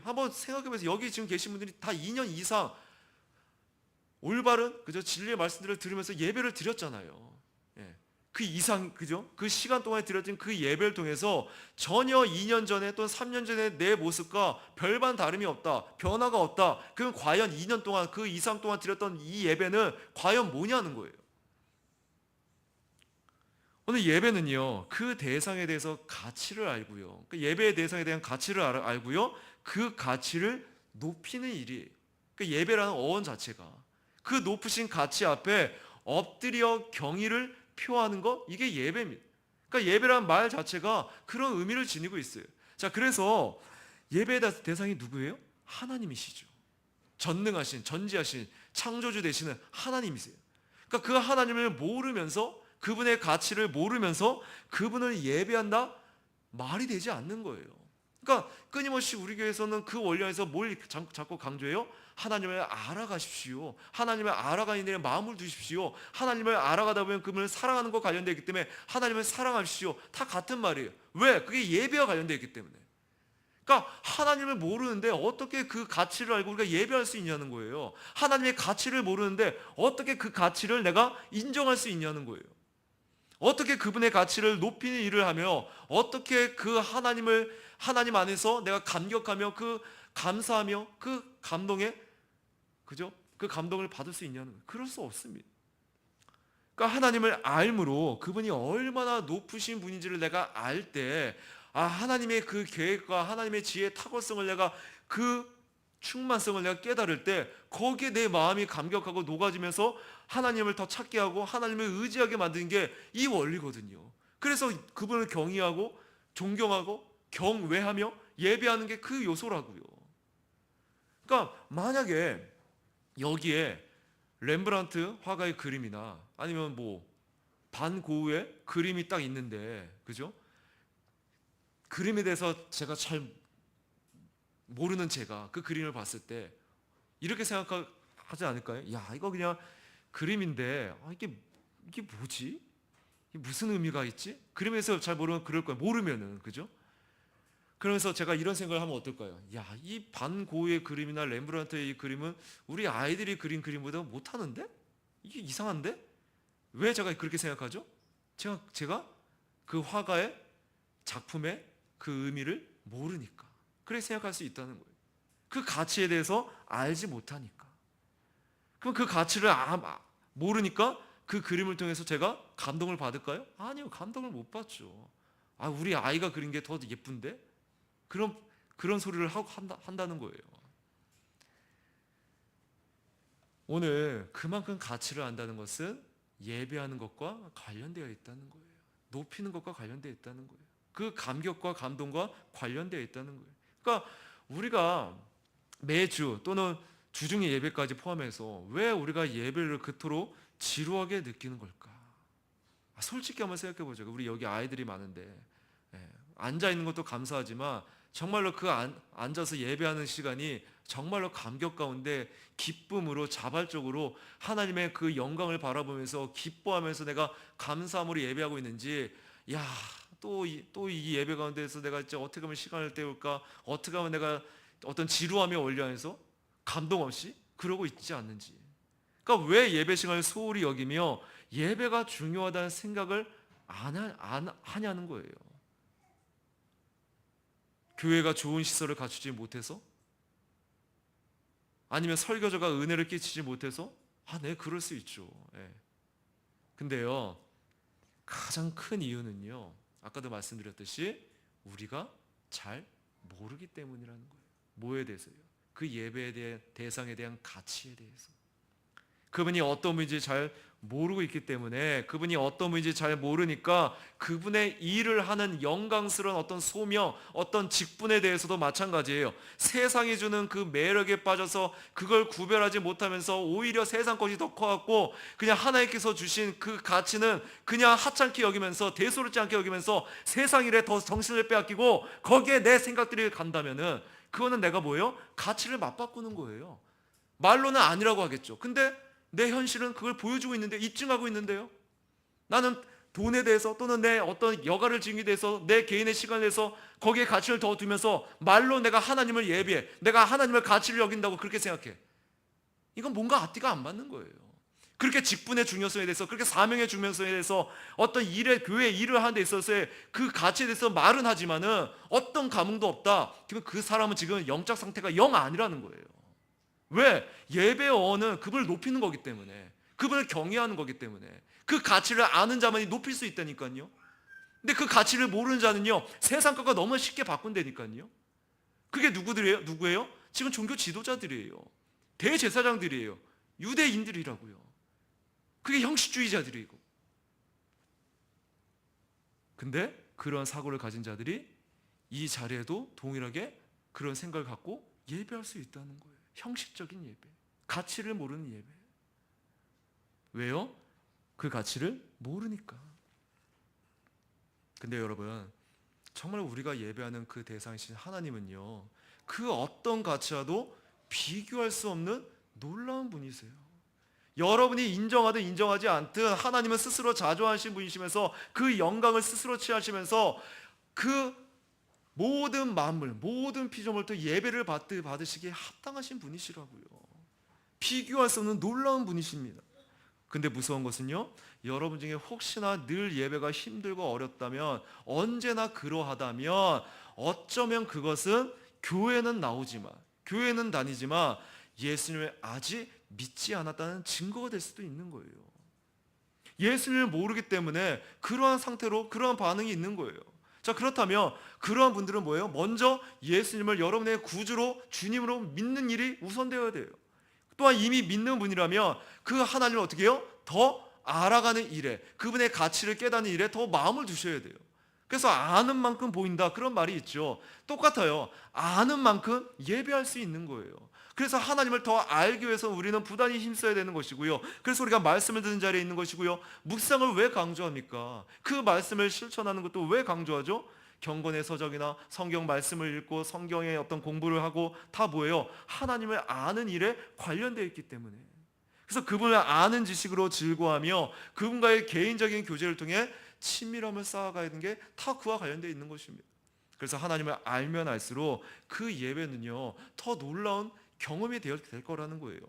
한번 생각해보세요. 여기 지금 계신 분들이 다 2년 이상 올바른 그죠 진리의 말씀들을 들으면서 예배를 드렸잖아요. 예. 그 이상 그죠 그 시간 동안에 드렸던 그 예배를 통해서 전혀 2년 전에 또는 3년 전에 내 모습과 별반 다름이 없다, 변화가 없다. 그럼 과연 2년 동안 그 이상 동안 드렸던 이 예배는 과연 뭐냐는 거예요. 오늘 예배는요, 그 대상에 대해서 가치를 알고요, 그 예배의 대상에 대한 가치를 알고요, 그 가치를 높이는 일이에요. 그 예배라는 어원 자체가 그 높으신 가치 앞에 엎드려 경의를 표하는 거, 이게 예배입니다. 그러니까 예배라는 말 자체가 그런 의미를 지니고 있어요. 자, 그래서 예배의 대상이 누구예요? 하나님이시죠. 전능하신, 전지하신, 창조주 되시는 하나님이세요. 그러니까 그 하나님을 모르면서, 그분의 가치를 모르면서 그분을 예배한다? 말이 되지 않는 거예요. 그러니까 끊임없이 우리 교회에서는 그 원리에서 뭘 자꾸 강조해요? 하나님을 알아가십시오. 하나님을 알아가는 일에 마음을 두십시오. 하나님을 알아가다 보면 그분을 사랑하는 것 관련되어 있기 때문에 하나님을 사랑하십시오. 다 같은 말이에요. 왜? 그게 예배와 관련되어 있기 때문에. 그러니까 하나님을 모르는데 어떻게 그 가치를 알고 우리가 예배할 수 있냐는 거예요. 하나님의 가치를 모르는데 어떻게 그 가치를 내가 인정할 수 있냐는 거예요. 어떻게 그분의 가치를 높이는 일을 하며 어떻게 그 하나님 안에서 내가 감격하며 그 감사하며 그 감동에 그죠? 그 감동을 받을 수 있냐는 거예요. 그럴 수 없습니다. 그러니까 하나님을 알므로 그분이 얼마나 높으신 분인지를 내가 알 때, 하나님의 그 계획과 하나님의 지혜의 탁월성을 내가 그 충만성을 내가 깨달을 때 거기에 내 마음이 감격하고 녹아지면서 하나님을 더 찾게 하고 하나님을 의지하게 만드는 게 이 원리거든요. 그래서 그분을 경외하고 존경하고 경외하며 예배하는 게 그 요소라고요. 그러니까 만약에 여기에 렘브란트 화가의 그림이나 아니면 뭐 반 고흐의 그림이 딱 있는데, 그죠? 그림에 대해서 제가 잘 모르는 제가 그 그림을 봤을 때 이렇게 생각하지 않을까요? 야, 이거 그냥 그림인데 이게 뭐지? 이게 무슨 의미가 있지? 그림에서 잘 모르면 그럴 거예요. 모르면은, 그죠? 그러면서 제가 이런 생각을 하면 어떨까요? 야, 이 반 고흐의 그림이나 렘브란트의 이 그림은 우리 아이들이 그린 그림보다 못하는데? 이게 이상한데? 왜 제가 그렇게 생각하죠? 제가 그 화가의 작품의 그 의미를 모르니까 그렇게 생각할 수 있다는 거예요. 그 가치에 대해서 알지 못하니까. 그럼 그 가치를 모르니까 그 그림을 통해서 제가 감동을 받을까요? 아니요, 감동을 못 받죠. 우리 아이가 그린 게 더 예쁜데? 그런 소리를 하고 한다는 거예요. 오늘 그만큼 가치를 안다는 것은 예배하는 것과 관련되어 있다는 거예요. 높이는 것과 관련되어 있다는 거예요. 그 감격과 감동과 관련되어 있다는 거예요. 그러니까 우리가 매주 또는 주중의 예배까지 포함해서 왜 우리가 예배를 그토록 지루하게 느끼는 걸까? 솔직히 한번 생각해 보죠. 우리 여기 아이들이 많은데 앉아 있는 것도 감사하지만 정말로 그 앉아서 예배하는 시간이 정말로 감격 가운데 기쁨으로 자발적으로 하나님의 그 영광을 바라보면서 기뻐하면서 내가 감사함으로 예배하고 있는지, 또 이 예배 가운데서 내가 이제 어떻게 하면 시간을 때울까, 어떻게 하면 내가 어떤 지루함에 올려해서 감동 없이 그러고 있지 않는지. 그러니까 왜 예배 시간을 소홀히 여기며 예배가 중요하다는 생각을 안 하냐는 거예요. 교회가 좋은 시설을 갖추지 못해서? 아니면 설교자가 은혜를 끼치지 못해서? 네, 그럴 수 있죠. 근데요, 가장 큰 이유는요, 아까도 말씀드렸듯이 우리가 잘 모르기 때문이라는 거예요. 뭐에 대해서요? 그 예배에 대한 대상에 대한 가치에 대해서. 그분이 어떤 분인지 잘 모르고 있기 때문에, 그분이 어떤 분인지 잘 모르니까 그분의 일을 하는 영광스러운 어떤 소명, 어떤 직분에 대해서도 마찬가지예요. 세상이 주는 그 매력에 빠져서 그걸 구별하지 못하면서 오히려 세상 것이 더 커갖고 그냥 하나님께서 주신 그 가치는 그냥 하찮게 여기면서, 대수롭지 않게 여기면서 세상 일에 더 정신을 빼앗기고 거기에 내 생각들이 간다면은 그거는 내가 뭐예요? 가치를 맞바꾸는 거예요. 말로는 아니라고 하겠죠. 근데 내 현실은 그걸 보여주고 있는데, 입증하고 있는데요. 나는 돈에 대해서 또는 내 어떤 여가를 즐기기 대해서 내 개인의 시간에 대해서 거기에 가치를 더 두면서 말로 내가 하나님을 예비해, 내가 하나님을 가치를 여긴다고 그렇게 생각해. 이건 뭔가 앞뒤가 안 맞는 거예요. 그렇게 직분의 중요성에 대해서, 그렇게 사명의 중요성에 대해서, 어떤 일에, 교회 일을 하는 데 있어서의 그 가치에 대해서 말은 하지만은 어떤 감흥도 없다. 지금 그 사람은 지금 영적 상태가 영 아니라는 거예요. 왜? 예배의 어원은 그분을 높이는 거기 때문에, 그분을 경외하는 거기 때문에, 그 가치를 아는 자만이 높일 수 있다니까요. 근데 그 가치를 모르는 자는요, 세상 것과 너무 쉽게 바꾼다니까요. 그게 누구예요? 지금 종교 지도자들이에요. 대제사장들이에요. 유대인들이라고요. 그게 형식주의자들이고. 근데 그런 사고를 가진 자들이 이 자리에도 동일하게 그런 생각을 갖고 예배할 수 있다는 거예요. 형식적인 예배, 가치를 모르는 예배. 왜요? 그 가치를 모르니까. 근데 여러분, 정말 우리가 예배하는 그 대상이신 하나님은요, 그 어떤 가치와도 비교할 수 없는 놀라운 분이세요. 여러분이 인정하든 인정하지 않든 하나님은 스스로 자조하신 분이시면서 그 영광을 스스로 취하시면서 그 모든 만물, 모든 피조물도 예배를 받으시기에 합당하신 분이시라고요. 비교할 수 없는 놀라운 분이십니다. 근데 무서운 것은요, 여러분 중에 혹시나 늘 예배가 힘들고 어렵다면, 언제나 그러하다면 어쩌면 그것은 교회는 나오지만, 교회는 다니지만 예수님을 아직 믿지 않았다는 증거가 될 수도 있는 거예요. 예수님을 모르기 때문에 그러한 상태로 그러한 반응이 있는 거예요. 자, 그렇다면 그러한 분들은 뭐예요? 먼저 예수님을 여러분의 구주로, 주님으로 믿는 일이 우선되어야 돼요. 또한 이미 믿는 분이라면 그 하나님을 어떻게 해요? 더 알아가는 일에, 그분의 가치를 깨닫는 일에 더 마음을 두셔야 돼요. 그래서 아는 만큼 보인다, 그런 말이 있죠. 똑같아요. 아는 만큼 예배할 수 있는 거예요. 그래서 하나님을 더 알기 위해서 우리는 부단히 힘써야 되는 것이고요. 그래서 우리가 말씀을 듣는 자리에 있는 것이고요. 묵상을 왜 강조합니까? 그 말씀을 실천하는 것도 왜 강조하죠? 경건의 서적이나 성경 말씀을 읽고 성경의 어떤 공부를 하고 다 뭐예요? 하나님을 아는 일에 관련되어 있기 때문에. 그래서 그분을 아는 지식으로 즐거워하며 그분과의 개인적인 교제를 통해 친밀함을 쌓아가야 하는 게 다 그와 관련되어 있는 것입니다. 그래서 하나님을 알면 알수록 그 예배는요, 더 놀라운 경험이 될 거라는 거예요.